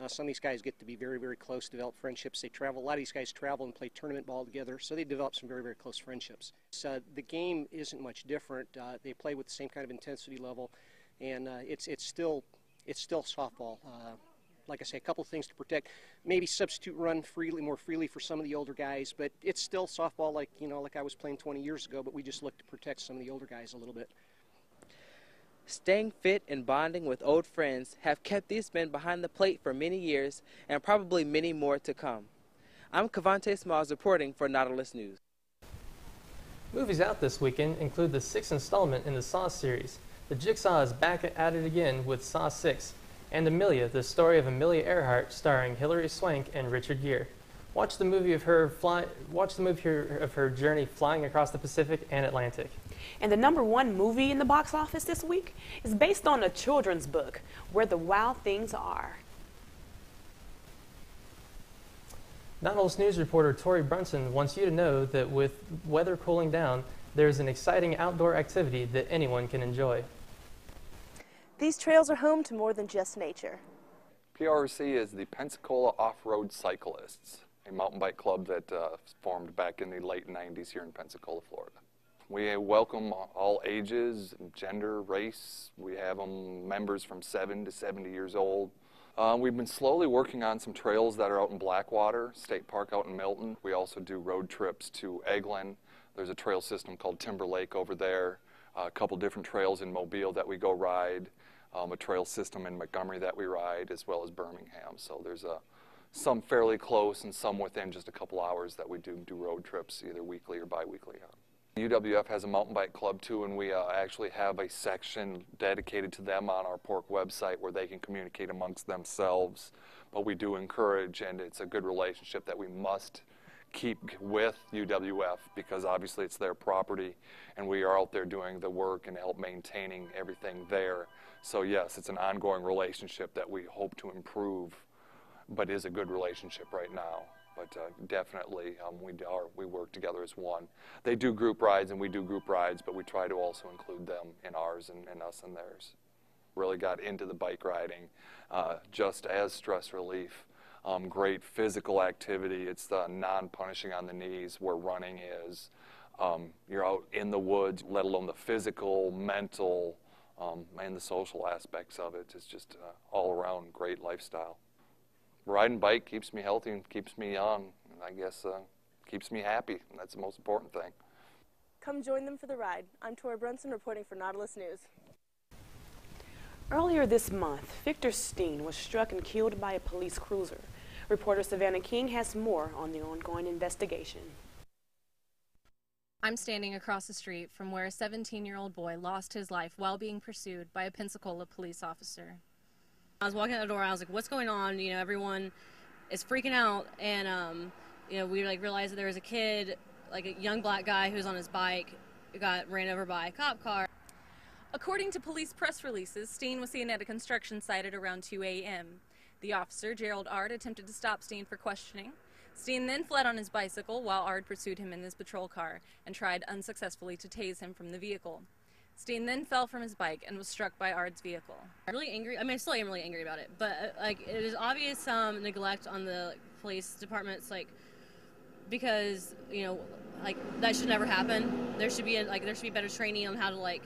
Some of these guys get to be very, very close, develop friendships. They travel. A lot of these guys travel and play tournament ball together, so they develop some very, very close friendships. So the game isn't much different. They play with the same kind of intensity level, and it's still softball. Like I say, a couple of things to protect. Maybe substitute run more freely for some of the older guys, but it's still softball like I was playing 20 years ago, but we just look to protect some of the older guys a little bit. Staying fit and bonding with old friends have kept these men behind the plate for many years and probably many more to come. I'm Cavante Smalls reporting for Nautilus News. Movies out this weekend include the 6th installment in the Saw series. The Jigsaw is back at it again with Saw 6, and Amelia, the story of Amelia Earhart starring Hilary Swank and Richard Gere. Watch the movie of her journey flying across the Pacific and Atlantic. And the #1 movie in the box office this week is based on a children's book, Where the Wild Things Are. Nautilus News reporter Tori Brunson wants you to know that with weather cooling down, there's an exciting outdoor activity that anyone can enjoy. These trails are home to more than just nature. PRC is the Pensacola Off-Road Cyclists, a mountain bike club that formed back in the late 90s here in Pensacola, Florida. We welcome all ages, gender, race. We have members from 7 to 70 years old. We've been slowly working on some trails that are out in Blackwater State Park out in Milton. We also do road trips to Eglin. There's a trail system called Timber Lake over there. A couple different trails in Mobile that we go ride. A trail system in Montgomery that we ride, as well as Birmingham. So there's some fairly close and some within just a couple hours that we do road trips, either weekly or bi-weekly. UWF has a mountain bike club too, and we actually have a section dedicated to them on our Pork website where they can communicate amongst themselves. But we do encourage, and it's a good relationship that we must keep with UWF because obviously it's their property, and we are out there doing the work and help maintaining everything there. So yes, it's an ongoing relationship that we hope to improve, but is a good relationship right now. But definitely we work together as one. They do group rides and we do group rides, but we try to also include them in ours and us in theirs. Really got into the bike riding just as stress relief. Great physical activity. It's the non-punishing on the knees where running is. You're out in the woods, let alone the physical, mental, and the social aspects of it. It's just all around great lifestyle. Riding bike keeps me healthy and keeps me young, and I guess keeps me happy, and that's the most important thing. Come join them for the ride. I'm Tori Brunson reporting for Nautilus News. Earlier this month, Victor Steen was struck and killed by a police cruiser. Reporter Savannah King has more on the ongoing investigation. I'm standing across the street from where a 17-year-old boy lost his life while being pursued by a Pensacola police officer. I was walking out the door, I was like, what's going on? You know, everyone is freaking out, and, you know, we realized that there was a kid, like a young black guy who was on his bike, who got ran over by a cop car. According to police press releases, Steen was seen at a construction site at around 2 a.m. The officer, Gerald Ard, attempted to stop Steen for questioning. Steen then fled on his bicycle while Ard pursued him in his patrol car and tried unsuccessfully to tase him from the vehicle. Steen then fell from his bike and was struck by Ard's vehicle. I'm really angry. I mean, I still am really angry about it, but like, it is obvious neglect on the police departments, like, because, you know, like, that should never happen. There should be there should be better training on how to, like,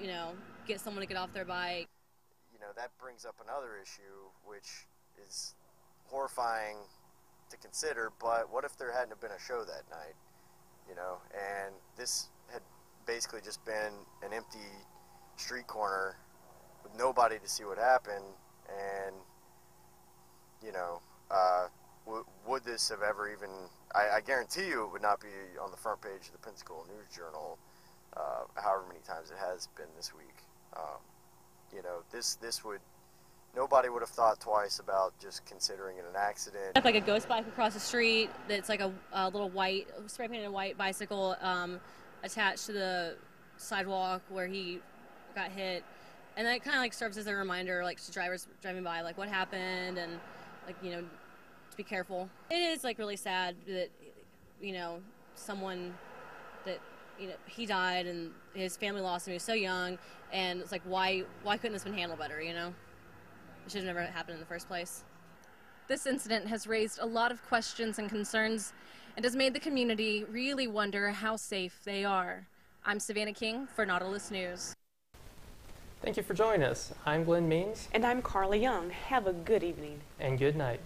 you know, get someone to get off their bike. You know, that brings up another issue, which is horrifying to consider. But what if there hadn't have been a show that night? You know, and this had basically just been an empty street corner with nobody to see what happened, and you know, would this have ever even, I guarantee you it would not be on the front page of the Pensacola News Journal, however many times it has been this week. You know, this would, nobody would have thought twice about just considering it an accident. Like a ghost bike across the street that's like a little white, spray painted white bicycle attached to the sidewalk where he got hit, and that kind of like serves as a reminder, like, to drivers driving by, like, what happened, and, like, you know, to be careful. It is like really sad that, you know, someone that, you know, he died and his family lost him. He was so young, and it's like, why couldn't this have been handled better? You know, It should have never happened in the first place. This incident has raised a lot of questions and concerns and has made the community really wonder how safe they are. I'm Savannah King for Nautilus News. Thank you for joining us. I'm Glenn Means. And I'm Carla Young. Have a good evening. And good night.